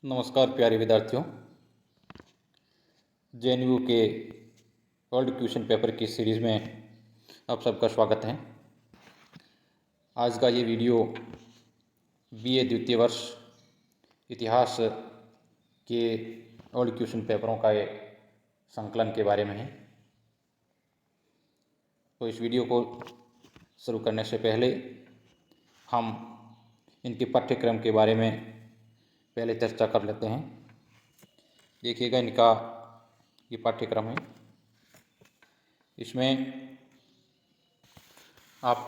नमस्कार प्यारे विद्यार्थियों। जेएनयू के वर्ल्ड क्वेश्चन पेपर की सीरीज़ में आप सबका स्वागत है। आज का ये वीडियो बीए द्वितीय वर्ष इतिहास के वर्ल्ड क्वेश्चन पेपरों का एक संकलन के बारे में है। तो इस वीडियो को शुरू करने से पहले हम इनके पाठ्यक्रम के बारे में पहले चर्चा कर लेते हैं। देखिएगा, इनका ये पाठ्यक्रम है। इसमें आप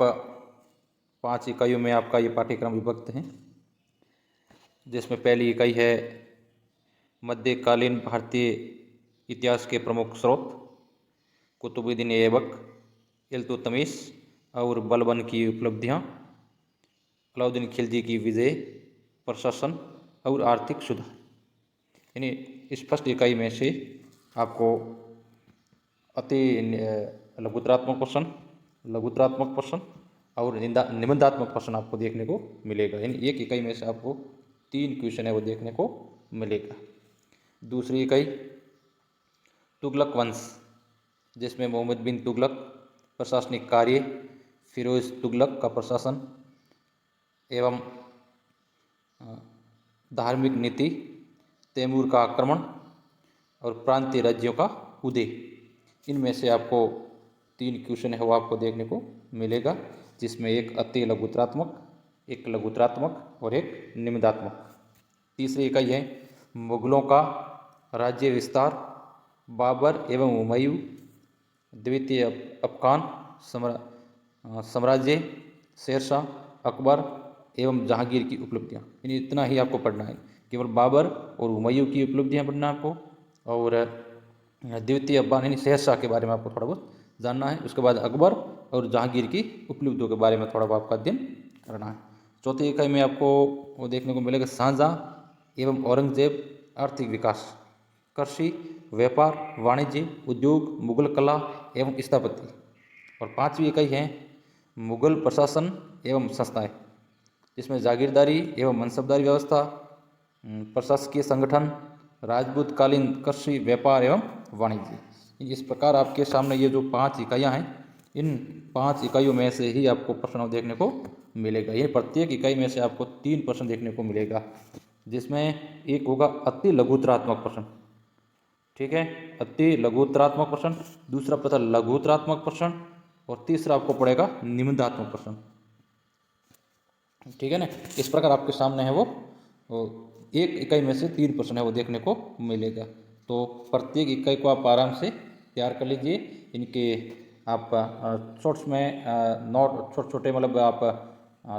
5 इकाइयों में आपका ये पाठ्यक्रम विभक्त है, जिसमें पहली इकाई है मध्यकालीन भारतीय इतिहास के प्रमुख स्रोत, कुतुबुद्दीन ऐबक, इल्तुतमिश और बलबन की उपलब्धियाँ, अलाउद्दीन खिलजी की विजय, प्रशासन और आर्थिक सुधार। यानी इस फर्स्ट इकाई में से आपको अति लघुतरात्मक प्रश्न, लघुतरात्मक प्रश्न और निबंधात्मक प्रश्न आपको देखने को मिलेगा। यानी एक इकाई में से आपको 3 क्वेश्चन है वो देखने को मिलेगा। दूसरी इकाई तुगलक वंश, जिसमें मोहम्मद बिन तुगलक, प्रशासनिक कार्य, फिरोज तुगलक का प्रशासन एवं धार्मिक नीति, तैमूर का आक्रमण और प्रांतीय राज्यों का उदय। इनमें से आपको 3 क्वेश्चन है वो आपको देखने को मिलेगा, जिसमें एक अति लघुतरात्मक, एक लघुतरात्मक और एक निबंधात्मक। तीसरी इकाई है मुगलों का राज्य विस्तार, बाबर एवं हुमायूं, द्वितीय अफगान साम्राज्य, शेरशाह, अकबर एवं जहांगीर की उपलब्धियाँ। यानी इतना ही आपको पढ़ना है। केवल बाबर और हुमायूं की उपलब्धियाँ पढ़ना है आपको, और द्वितीय अफगान यानी शेरशाह के बारे में आपको थोड़ा बहुत जानना है। उसके बाद अकबर और जहांगीर की उपलब्धियों के बारे में थोड़ा बहुत आपका अध्ययन करना है। चौथी इकाई में आपको वो देखने को मिलेगा शाहजहाँ एवं औरंगजेब, आर्थिक विकास, कृषि, व्यापार, वाणिज्य, उद्योग, मुगल कला एवं स्थापत्य। और 5वीं इकाई है मुगल प्रशासन एवं संस्थाएं, जिसमें जागीरदारी एवं मनसबदारी व्यवस्था, प्रशासकीय संगठन, राजपूतकालीन कृषि, व्यापार एवं वाणिज्य। इस प्रकार आपके सामने ये जो 5 इकाइयाँ हैं, इन 5 इकाइयों में से ही आपको प्रश्न देखने को मिलेगा। ये प्रत्येक इकाई में से आपको 3 प्रश्न देखने को मिलेगा, जिसमें एक होगा अति लघुतरात्मक प्रश्न, ठीक है, अति लघुतरात्मक प्रश्न, दूसरा पता लघुतरात्मक प्रश्न, और तीसरा आपको पड़ेगा निबंधात्मक प्रश्न, ठीक है ना। इस प्रकार आपके सामने है वो एक इकाई में से 3 प्रश्न है वो देखने को मिलेगा। तो प्रत्येक इकाई को आप आराम से तैयार कर लीजिए। इनके आप शॉर्ट्स में नोट छोटे छोटे मतलब आप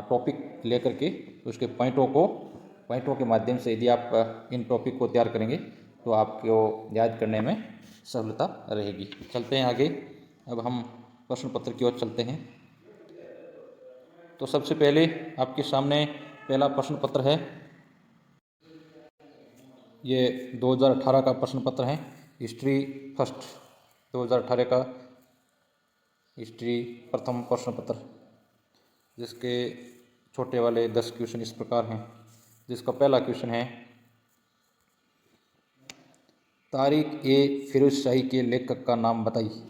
टॉपिक लेकर के उसके पॉइंटों के माध्यम से यदि आप इन टॉपिक को तैयार करेंगे तो आपको याद करने में सहूलता रहेगी। चलते हैं आगे। अब हम प्रश्न पत्र की ओर चलते हैं। तो सबसे पहले आपके सामने पहला प्रश्न पत्र है, ये 2018 का प्रश्न पत्र है। हिस्ट्री फर्स्ट 2018 का हिस्ट्री प्रथम प्रश्न पत्र, जिसके छोटे वाले 10 क्वेश्चन इस प्रकार हैं। जिसका पहला क्वेश्चन है तारिक ए फिरोज शाही के लेखक का नाम बताइए।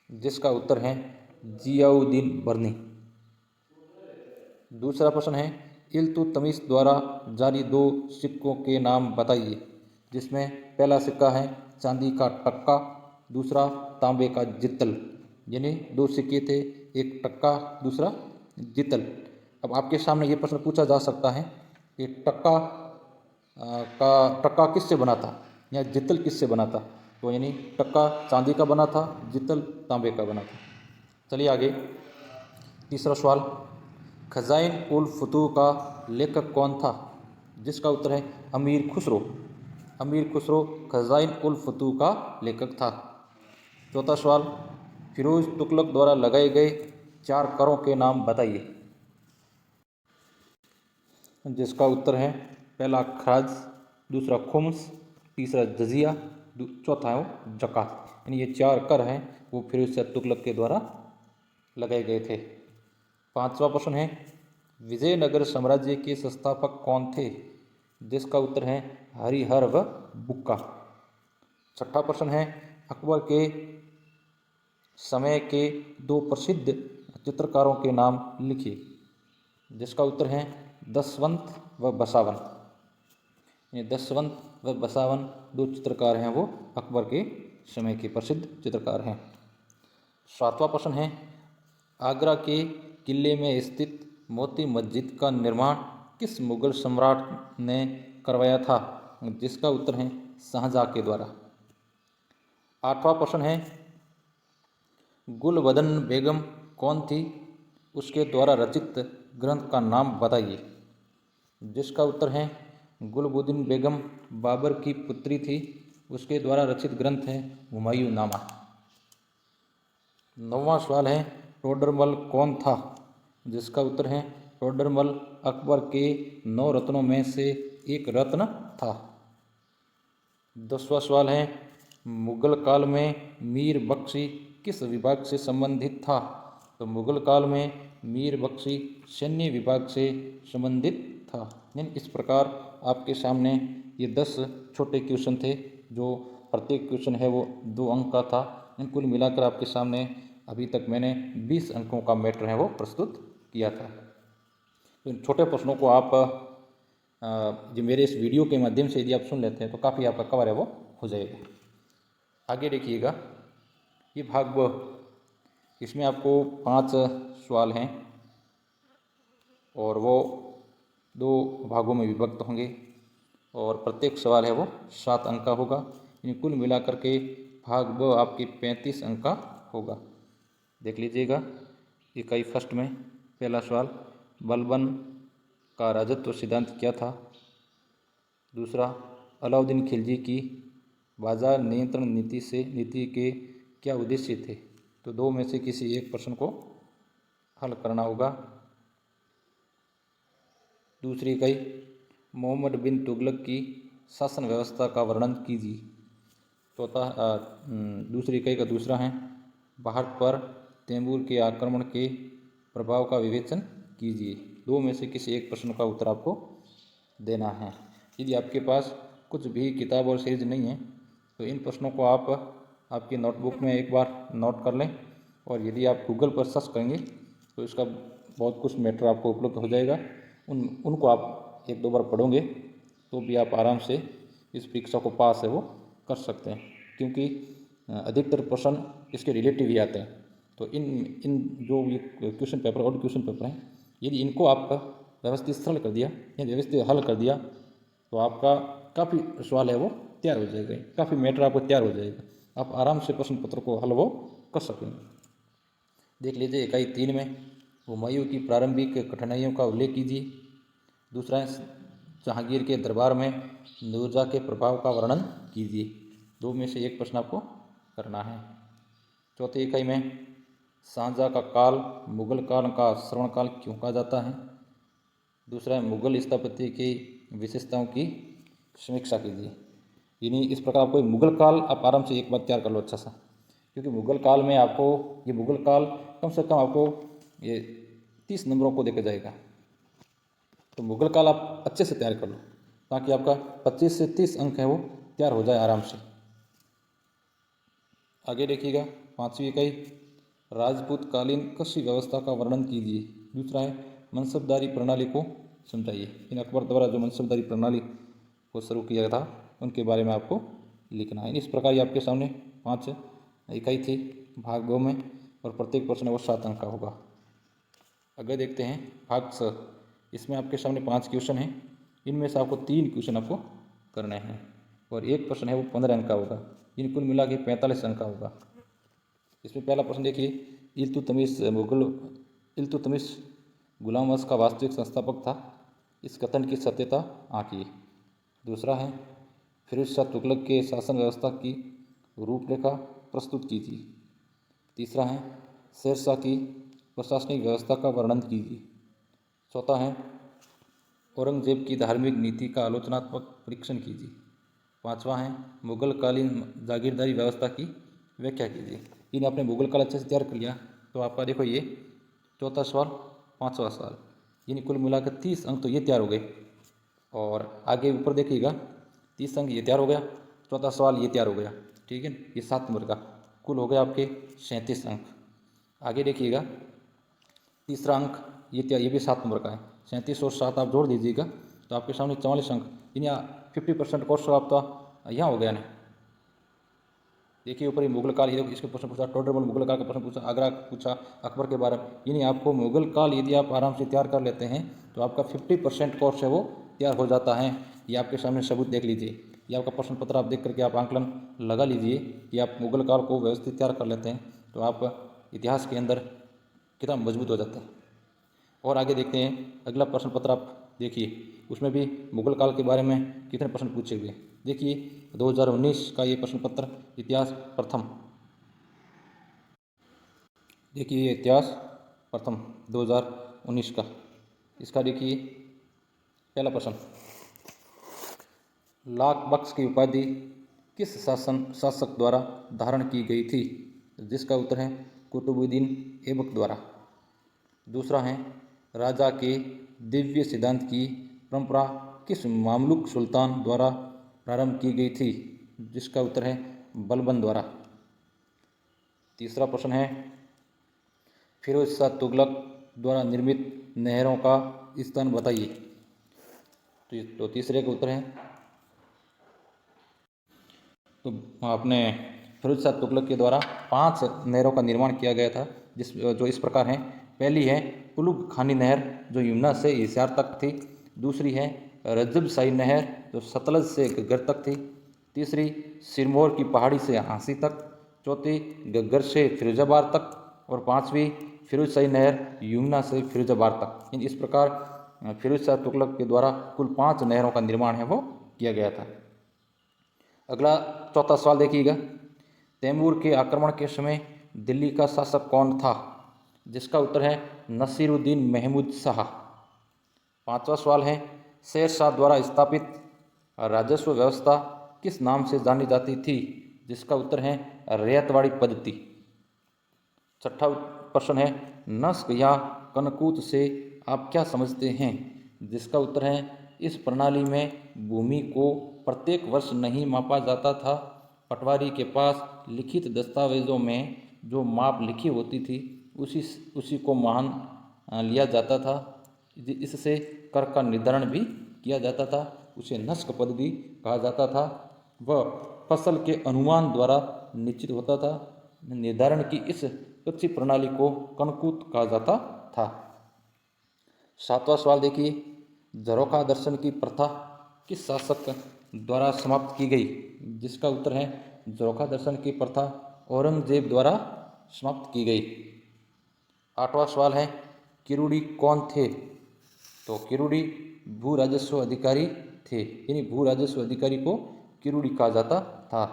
जिसका उत्तर है जियाउद्दीन बर्नी। दूसरा प्रश्न है इल्तुतमिश द्वारा जारी 2 सिक्कों के नाम बताइए। जिसमें पहला सिक्का है चांदी का टक्का, दूसरा तांबे का जितल। यानी 2 सिक्के थे, एक टक्का, दूसरा जितल। अब आपके सामने ये प्रश्न पूछा जा सकता है कि टक्का किससे बना था या जितल किससे बना था। तो यानी टक्का चांदी का बना था, जितल तांबे का बना था। चलिए आगे। तीसरा सवाल खजाइन उल फतूह का लेखक कौन था। जिसका उत्तर है अमीर खुसरो। अमीर खुसरो खजाइन उल फतूह का लेखक था। चौथा सवाल फिरोज तुगलक द्वारा लगाए गए 4 करों के नाम बताइए। जिसका उत्तर है पहला खराज, दूसरा खुम्स, तीसरा जजिया, चौथा है वो जकात। यानी ये 4 कर हैं वो फिरोज शाह तुगलक के द्वारा लगाए गए थे। 5वां प्रश्न है विजयनगर साम्राज्य के संस्थापक कौन थे। जिसका उत्तर है हरिहर व बुक्का। छठा प्रश्न है अकबर के समय के दो प्रसिद्ध चित्रकारों के नाम लिखिए। जिसका उत्तर है दशवंत व बसावन। ये दशवंत व बसावन दो चित्रकार हैं, वो अकबर के समय के प्रसिद्ध चित्रकार हैं। सातवां प्रश्न है आगरा के किले में स्थित मोती मस्जिद का निर्माण किस मुगल सम्राट ने करवाया था। जिसका उत्तर है शाहजहाँ के द्वारा। आठवां प्रश्न है गुलबदन बेगम कौन थी, उसके द्वारा रचित ग्रंथ का नाम बताइए। जिसका उत्तर है गुलबुद्दीन बेगम बाबर की पुत्री थी, उसके द्वारा रचित ग्रंथ है हुमायूं नामा। नौवां सवाल है टोडरमल कौन था। जिसका उत्तर है टोडरमल अकबर के 9 रत्नों में से एक रत्न था। 10वां सवाल है मुगल काल में मीर बख्शी किस विभाग से संबंधित था। तो मुगल काल में मीर बख्शी सैन्य विभाग से संबंधित था। इस प्रकार आपके सामने ये 10 छोटे क्वेश्चन थे, जो प्रत्येक क्वेश्चन है वो 2 अंक का था। इन कुल मिलाकर आपके सामने अभी तक मैंने 20 अंकों का मैटर है वो प्रस्तुत किया था। तो इन छोटे प्रश्नों को आप जो मेरे इस वीडियो के माध्यम से यदि आप सुन लेते हैं तो काफ़ी आपका कवर है वो हो जाएगा। आगे देखिएगा ये भाग ब, इसमें आपको 5 सवाल हैं और वो 2 भागों में विभक्त होंगे और प्रत्येक सवाल है वो 7 अंक का होगा। इन कुल मिलाकर के भाग ब आपकी 35 अंक का होगा। देख लीजिएगा इकाई फर्स्ट में पहला सवाल बलबन का राजत्व सिद्धांत क्या था। दूसरा अलाउद्दीन खिलजी की बाजार नियंत्रण नीति के क्या उद्देश्य थे। तो 2 में से किसी एक प्रश्न को हल करना होगा। दूसरी इकाई मोहम्मद बिन तुगलक की शासन व्यवस्था का वर्णन कीजिए। दूसरी इकाई का दूसरा है भारत पर तैमूर के आक्रमण के प्रभाव का विवेचन कीजिए। 2 में से किसी एक प्रश्न का उत्तर आपको देना है। यदि आपके पास कुछ भी किताब और सीरीज नहीं है तो इन प्रश्नों को आप आपकी नोटबुक में एक बार नोट कर लें और यदि आप गूगल पर सर्च करेंगे तो इसका बहुत कुछ मैटर आपको उपलब्ध हो जाएगा। उनको आप 1-2 बार पढ़ोगे तो भी आप आराम से इस परीक्षा को पास है वो कर सकते हैं, क्योंकि अधिकतर प्रश्न इसके रिलेटिव ही आते हैं। तो इन जो ये क्वेश्चन पेपर और क्वेश्चन पेपर हैं, यदि इनको आप व्यवस्थित सरल कर दिया या व्यवस्थित हल कर दिया तो आपका काफ़ी सवाल है वो तैयार हो जाएगा, काफ़ी मैटर आपको तैयार हो जाएगा। आप आराम से प्रश्न पत्र को हल वो कर सकेंगे। देख लीजिए इकाई 3 में हुमायूं की प्रारंभिक कठिनाइयों का उल्लेख कीजिए। दूसरा है जहांगीर के दरबार में नूरजहाँ के प्रभाव का वर्णन कीजिए। 2 में से एक प्रश्न आपको करना है। चौथी इकाई में शाहजहाँ का काल मुगल काल का श्रवण काल क्यों कहा जाता है। दूसरा है मुगल स्थापत्य की विशेषताओं की समीक्षा कीजिए। यानी इस प्रकार आपको मुगल काल आप आराम से एक बार तैयार कर लो अच्छा सा, क्योंकि मुगल काल में आपको ये मुगल काल कम से कम आपको ये 30 नंबरों को देकर जाएगा। तो मुगल काल आप अच्छे से तैयार कर लो ताकि आपका 25 से 30 अंक है वो तैयार हो जाए आराम से। आगे देखिएगा 5वीं इकाई राजपूत कालीन कृषि व्यवस्था का वर्णन कीजिए। दूसरा है मनसबदारी प्रणाली को समझाइए। इन अकबर द्वारा जो मनसबदारी प्रणाली को शुरू किया था उनके बारे में आपको लिखना है। इस प्रकार आपके सामने 5 इकाई थी भाग 2 में और प्रत्येक प्रश्न वो 7 अंक का होगा। अगर देखते हैं भाग 6, इसमें आपके सामने 5 क्वेश्चन हैं। इनमें से आपको 3 क्वेश्चन आपको करने हैं और एक प्रश्न है वो 15 अंक का होगा। इन कुल मिला के 45 अंक का होगा। इसमें पहला प्रश्न देखिए इल्तुतमिश गुलाम वंश का वास्तविक संस्थापक था, इस कथन की सत्यता आंकिए। दूसरा है फिरोज शाह तुगलक के शासन व्यवस्था की रूपरेखा प्रस्तुत कीजिए। तीसरा है शेरशाह की प्रशासनिक व्यवस्था का वर्णन कीजिए। चौथा है औरंगजेब की धार्मिक नीति का आलोचनात्मक परीक्षण कीजिए। 5वां है मुगल कालीन जागीरदारी व्यवस्था की व्याख्या कीजिए। इन आपने मुगल काल अच्छे से तैयार कर लिया तो आपका देखो ये चौथा सवाल 5वां सवाल, यानी कुल मिलाकर 30 अंक तो ये तैयार हो गए। और आगे ऊपर देखिएगा 30 अंक ये तैयार हो गया। चौथा सवाल ये तैयार हो गया, ठीक है। ये 7 नंबर का कुल हो गया आपके 37 अंक। आगे देखिएगा तीसरा अंक ये भी 7 नंबर का है। 37 और 7 आप जोड़ दीजिएगा तो आपके सामने 44 अंक, यानी 50% क्वेश्चन आपका यहाँ हो गया ना। देखिए ऊपर ही मुगल काल, ये इसके प्रश्न पूछा, टोडरमल मुगल काल का प्रश्न पूछा, आगरा पूछा, अकबर के बारे में। यानी आपको मुगल काल यदि आप आराम से तैयार कर लेते हैं तो आपका 50% कोर्स है वो तैयार हो जाता है। ये आपके सामने सबूत देख लीजिए, ये आपका प्रश्न पत्र आप देख करके आप आंकलन लगा लीजिए कि आप मुगल काल को व्यवस्थित तैयार कर लेते हैं तो आप इतिहास के अंदर कितना मजबूत हो जाता है। और आगे देखते हैं अगला प्रश्न पत्र, आप देखिए उसमें भी मुगल काल के बारे में कितने प्रश्न पूछे हुए। देखिए 2019 का ये प्रश्न पत्र इतिहास प्रथम, देखिए ये इतिहास प्रथम 2019 का, इसका देखिए पहला प्रश्न, लाख बख्श की उपाधि किस शासक द्वारा धारण की गई थी, जिसका उत्तर है कुतुबुद्दीन ऐबक द्वारा। दूसरा है राजा के दिव्य सिद्धांत की परंपरा किस मामलुक सुल्तान द्वारा प्रारंभ की गई थी, जिसका उत्तर है बलबन द्वारा। तीसरा प्रश्न है फिरोज शाह तुगलक द्वारा निर्मित नहरों का स्थान बताइए। तो तीसरे का उत्तर है, तो आपने फिरोज शाह तुगलक के द्वारा 5 नहरों का निर्माण किया गया था, जो इस प्रकार हैं। पहली है कुलुग खानी नहर जो यमुना से हिसार तक थी। दूसरी है रजब शाही नहर जो सतलज से गग्गर तक थी। तीसरी सिरमौर की पहाड़ी से हांसी तक। चौथी गग्गर से फिरोजाबाद तक। और पांचवी फिरोज शाही नहर यमुना से फिरोजाबाद तक। इस प्रकार फिरोज शाह तुगलक के द्वारा कुल 5 नहरों का निर्माण है वो किया गया था। अगला चौथा सवाल देखिएगा, तैमूर के आक्रमण के समय दिल्ली का शासक कौन था, जिसका उत्तर है नसीरुद्दीन महमूद शाह। पांचवा सवाल है शेर शाह द्वारा स्थापित राजस्व व्यवस्था किस नाम से जानी जाती थी, जिसका उत्तर है रैयतवाड़ी पद्धति। छठा प्रश्न है नस्क या कनकूत से आप क्या समझते हैं, जिसका उत्तर है इस प्रणाली में भूमि को प्रत्येक वर्ष नहीं मापा जाता था। पटवारी के पास लिखित दस्तावेजों में जो माप लिखी होती थी उसी को मान लिया जाता था। इससे कर का निर्धारण भी किया जाता था, उसे नस्क पद्धति कहा जाता था। वह फसल के अनुमान द्वारा निश्चित होता था। निर्धारण की इस कच्ची प्रणाली को कनकूत कहा जाता था। सातवां सवाल देखिए, झरोखा दर्शन की प्रथा किस शासक द्वारा समाप्त की गई, जिसका उत्तर है झरोखा दर्शन की प्रथा औरंगजेब द्वारा समाप्त की गई। आठवां सवाल है किरूड़ी कौन थे, तो किरूड़ी भू राजस्व अधिकारी थे, यानी भू राजस्व अधिकारी को किरूड़ी कहा जाता था।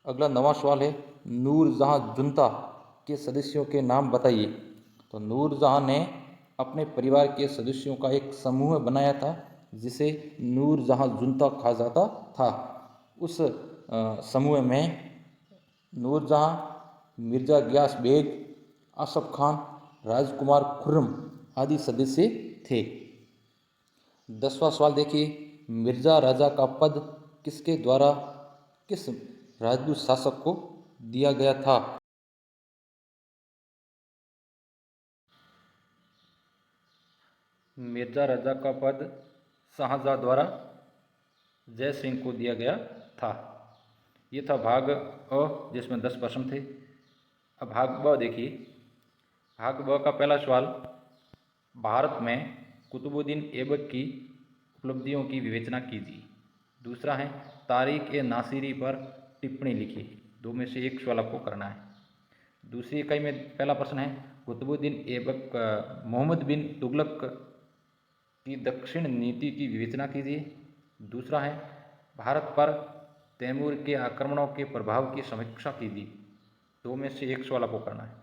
अगला 9वां सवाल है नूरजहां जुंता के सदस्यों के नाम बताइए। तो नूरजहां ने अपने परिवार के सदस्यों का एक समूह बनाया था जिसे नूरजहां जुंता कहा जाता था। उस समूह में नूरजहां, मिर्जा गियास बेग, आसफ खान, राजकुमार खुर्रम आदि सदस्य थे। 10वां सवाल देखिए, मिर्जा राजा का पद किस राजपूत शासक को दिया गया था। मिर्जा राजा का पद शाहजहाँ द्वारा जय सिंह को दिया गया था। ये था भाग अ, जिसमें 10 प्रश्न थे। अब भाग ब देखिए, भाग ब का पहला सवाल, भारत में कुतुबुद्दीन ऐबक की उपलब्धियों की विवेचना कीजिए। दूसरा है तारीख ए नासिरी पर टिप्पणी लिखी। 2 में से एक सवाल आपको करना है। दूसरी इकाई में पहला प्रश्न है कुतुबुद्दीन ऐबक मोहम्मद बिन तुगलक की दक्षिण नीति की विवेचना कीजिए। दूसरा है भारत पर तैमूर के आक्रमणों के प्रभाव की समीक्षा कीजिए। 2 में से एक सवाल आपको करना है।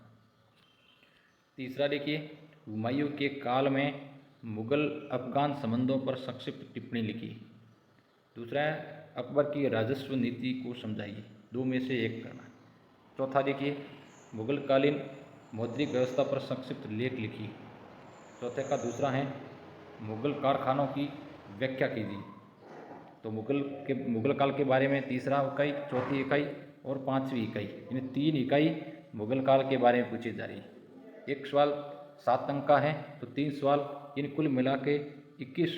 तीसरा देखिए, हुमायूं के काल में मुगल अफगान संबंधों पर संक्षिप्त टिप्पणी लिखी। दूसरा है अकबर की राजस्व नीति को समझाइए। 2 में से एक करना है। चौथा देखिए, मुगलकालीन मौद्रिक व्यवस्था पर संक्षिप्त लेख लिखिए। चौथे का दूसरा है मुगल कारखानों की व्याख्या कीजिए। तो मुगल काल के बारे में तीसरा इकाई, चौथी इकाई और पांचवी इकाई, यानी 3 इकाई मुगल काल के बारे में पूछी जा रही है। एक सवाल 7 अंक का है, तो 3 सवाल, यानी कुल मिला के 21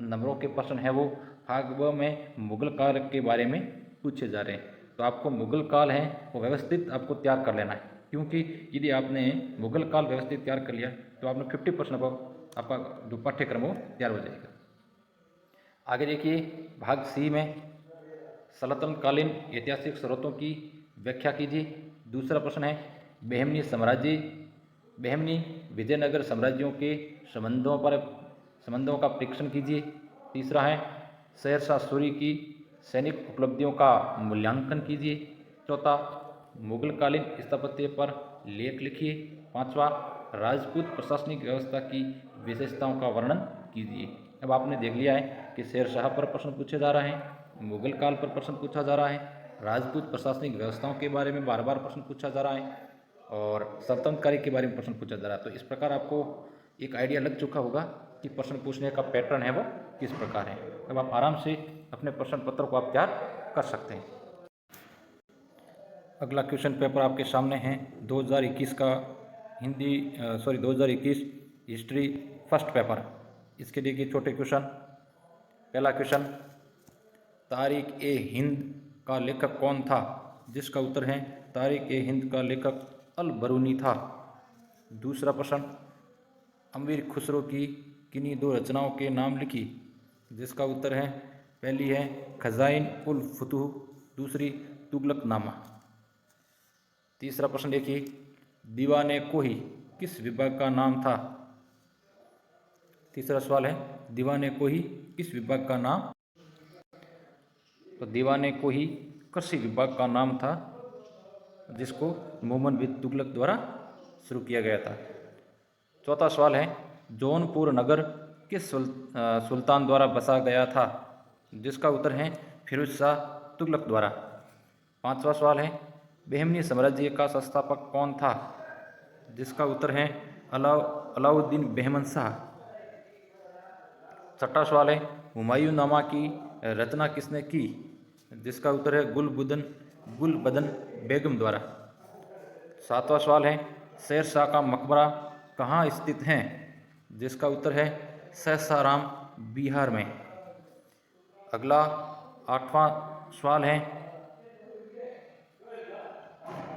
नंबरों के प्रश्न है वो भाग ब में मुगल काल के बारे में पूछे जा रहे हैं। तो आपको मुगल काल है वो व्यवस्थित आपको तैयार कर लेना है, क्योंकि यदि आपने मुगल काल व्यवस्थित तैयार कर लिया तो आपने 50% आपका जो पाठ्यक्रम हो तैयार हो जाएगा। आगे देखिए भाग सी में सल्तनतकालीन ऐतिहासिक स्रोतों की व्याख्या कीजिए। दूसरा प्रश्न है बेहमनी विजयनगर साम्राज्यों के संबंधों का परीक्षण कीजिए। तीसरा है शेरशाह सूरी की सैनिक उपलब्धियों का मूल्यांकन कीजिए। चौथा मुगलकालीन स्थापत्य पर लेख लिखिए। पांचवा राजपूत प्रशासनिक व्यवस्था की विशेषताओं का वर्णन कीजिए। अब आपने देख लिया है कि शेरशाह पर प्रश्न पूछे जा रहे हैं, मुगल काल पर प्रश्न पूछा जा रहा है, राजपूत प्रशासनिक व्यवस्थाओं के बारे में बार बार प्रश्न पूछा जा रहा है और सल्तनतकारी के बारे में प्रश्न पूछा जा रहा है। तो इस प्रकार आपको एक आइडिया लग चुका होगा कि प्रश्न पूछने का पैटर्न है वो किस प्रकार है। अब आप आराम से अपने प्रश्न पत्र को आप तैयार कर सकते हैं। अगला क्वेश्चन पेपर आपके सामने है 2021 का 2021 हिस्ट्री फर्स्ट पेपर। इसके देखिए छोटे क्वेश्चन। पहला क्वेश्चन, तारीख ए हिंद का लेखक कौन था? जिसका उत्तर है तारीख ए हिंद का लेखक अल बरूनी था। दूसरा प्रश्न, अमीर खुसरो की किन्हीं 2 रचनाओं के नाम लिखी। जिसका उत्तर है पहली है खजाइन उल फुतूह, दूसरी तुगलकनामा। तीसरा प्रश्न देखिए, दीवाने कोही किस विभाग का नाम था? तीसरा सवाल है दीवाने कोही किस विभाग का नाम? तो दीवाने कोही कृषि विभाग का नाम था, जिसको मुहम्मद बिन तुगलक द्वारा शुरू किया गया था। चौथा सवाल है जौनपुर नगर किस सुल्तान द्वारा बसा गया था? जिसका उत्तर है फिरोज शाह तुगलक द्वारा। पांचवा सवाल है बेहमनी साम्राज्य का संस्थापक कौन था? जिसका उत्तर है अलाउद्दीन बेहमन शाह। छठा सवाल है हुमायूं नामा की रचना किसने की? जिसका उत्तर है गुलबदन बेगम द्वारा। सातवां सवाल है शेरशाह का मकबरा कहाँ स्थित है? जिसका उत्तर है सहसाराम, बिहार में। अगला 8वां सवाल है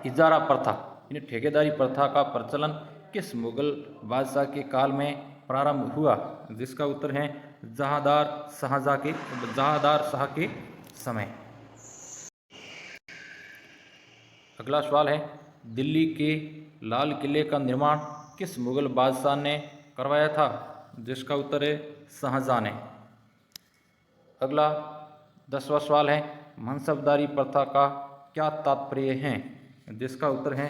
इजारा प्रथा यानी ठेकेदारी प्रथा का प्रचलन किस मुगल बादशाह के काल में प्रारंभ हुआ? जिसका उत्तर है जहांदार शाह के समय। अगला सवाल है दिल्ली के लाल किले का निर्माण किस मुगल बादशाह ने करवाया था? जिसका उत्तर है शाहजहां ने। अगला 10वां सवाल है मनसबदारी प्रथा का क्या तात्पर्य है? जिसका उत्तर है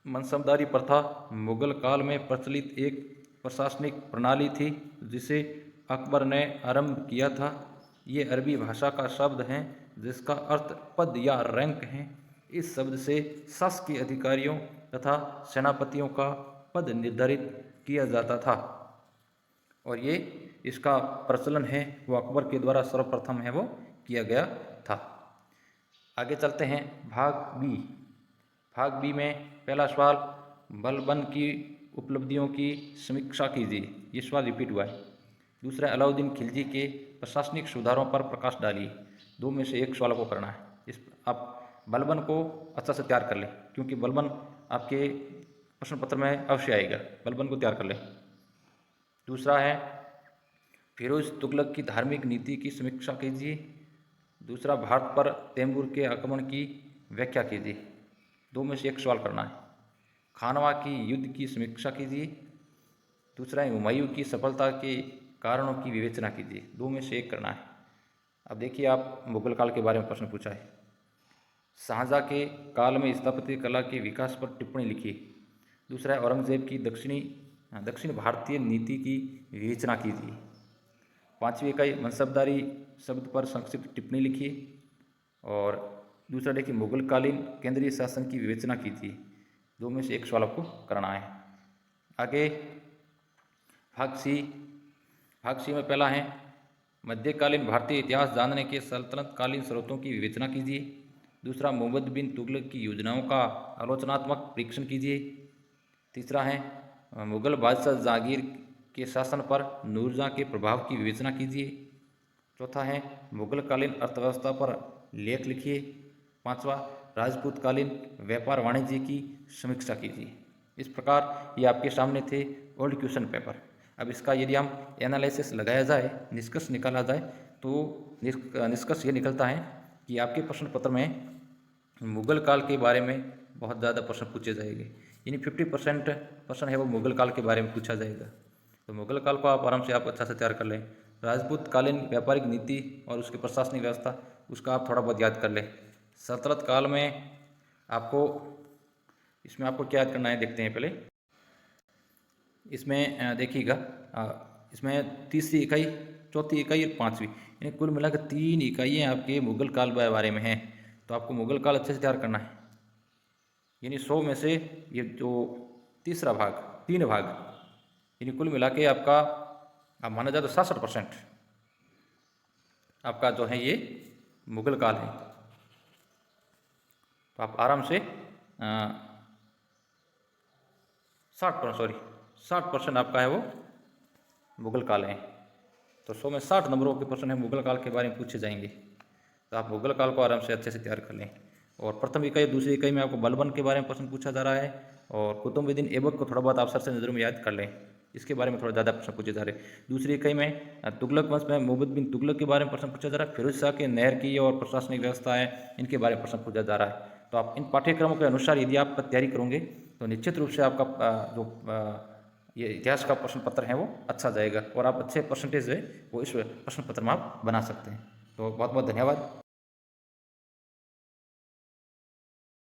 मनसबदारी प्रथा मुगल काल में प्रचलित एक प्रशासनिक प्रणाली थी जिसे अकबर ने आरंभ किया था। ये अरबी भाषा का शब्द है जिसका अर्थ पद या रैंक है। इस शब्द से शासकीय अधिकारियों तथा सेनापतियों का पद निर्धारित किया जाता था और ये इसका प्रचलन है वो अकबर के द्वारा सर्वप्रथम है वो किया गया था। आगे चलते हैं भाग बी में पहला सवाल बलबन की उपलब्धियों की समीक्षा कीजिए। ये सवाल रिपीट हुआ है। दूसरा अलाउद्दीन खिलजी के प्रशासनिक सुधारों पर प्रकाश डालिए। 2 में से एक सवाल को करना है। आप बलबन को अच्छा से तैयार कर लें क्योंकि बलबन आपके प्रश्न पत्र में अवश्य आएगा। बलबन को तैयार कर लें। दूसरा है फिरोज तुगलक की धार्मिक नीति की समीक्षा कीजिए। दूसरा भारत पर तैमूर के आक्रमण की व्याख्या कीजिए। 2 में से एक सवाल करना है। खानवा की युद्ध की समीक्षा कीजिए। दूसरा है हुमायूं की सफलता के कारणों की विवेचना कीजिए। 2 में से एक करना है। अब देखिए आप मुगल काल के बारे में प्रश्न पूछा है। शाहजहां के काल में स्थापत्य कला के विकास पर टिप्पणी लिखिए। दूसरा है औरंगजेब की दक्षिण भारतीय नीति की विवेचना कीजिए। 5वीं इकाई मनसबदारी शब्द पर संक्षिप्त टिप्पणी लिखिए। और दूसरा देखिए मुगलकालीन केंद्रीय शासन की विवेचना कीजिए। 2 में से एक सवाल आपको करना है। आगे भाग सी भाग सी में पहला है मध्यकालीन भारतीय इतिहास जानने के सल्तनत कालीन स्रोतों की विवेचना कीजिए। दूसरा, मोहम्मद बिन तुगलक की योजनाओं का आलोचनात्मक परीक्षण कीजिए। तीसरा है मुगल बादशाह जहांगीर के शासन पर नूरजहाँ के प्रभाव की विवेचना कीजिए। चौथा है मुगलकालीन अर्थव्यवस्था पर लेख लिखिए। पांचवा, राजपूतकालीन व्यापार वाणिज्य की समीक्षा कीजिए। इस प्रकार ये आपके सामने थे ओल्ड क्वेश्चन पेपर। अब इसका यदि हम एनालिसिस लगाया जाए, निष्कर्ष निकाला जाए, तो निष्कर्ष ये निकलता है कि आपके प्रश्न पत्र में मुगल काल के बारे में बहुत ज़्यादा प्रश्न पूछे जाएंगे, यानी 50% प्रश्न है वो मुगल काल के बारे में पूछा जाएगा। तो मुगल काल को आप आराम से आप अच्छा से तैयार कर लें। राजपूत कालीन व्यापारिक नीति और उसकी प्रशासनिक व्यवस्था, उसका आप थोड़ा बहुत याद कर लें। सल्तनत काल में आपको इसमें आपको क्या याद करना है, देखते हैं पहले। इसमें देखिएगा, इसमें तीसरी इकाई, चौथी इकाई और पाँचवीं, यानी कुल मिलाकर 3 इकाइयाँ आपके मुगल काल के बारे में हैं। तो आपको मुगल काल अच्छे से तैयार करना है, यानी 100 में से ये जो तीसरा भाग, 3 भाग, यानी कुल मिला के आपका अब माना जाए तो 66% आपका जो है ये मुगल काल है। तो आप आराम से 60% आपका है वो मुगल काल है। तो 100 में 60 नंबरों के प्रश्न है मुगल काल के बारे में पूछे जाएंगे। तो आप मुगल काल को आराम से अच्छे से तैयार कर लें। और प्रथम इकाई, दूसरी इकाई में आपको बलबन के बारे में प्रश्न पूछा जा रहा है, और कुतुबुद्दीन ऐबक को थोड़ा बहुत आप सर से नज़र में याद कर लें, इसके बारे में थोड़ा ज़्यादा प्रश्न पूछे जा रहे हैं। दूसरी इकाई में तुगलक वंश में मोहम्मद बिन तुगलक के बारे में प्रश्न पूछा जा रहा है। फिरोज शाह के नहर की और प्रशासनिक व्यवस्था है, इनके बारे में प्रश्न पूछा जा रहा है। तो आप इन पाठ्यक्रमों के अनुसार यदि आप तैयारी करोगे तो निश्चित रूप से आपका जो ये इतिहास का प्रश्न पत्र है वो अच्छा जाएगा, और आप अच्छे परसेंटेज है वो इस प्रश्न पत्र में आप बना सकते हैं। तो बहुत बहुत धन्यवाद।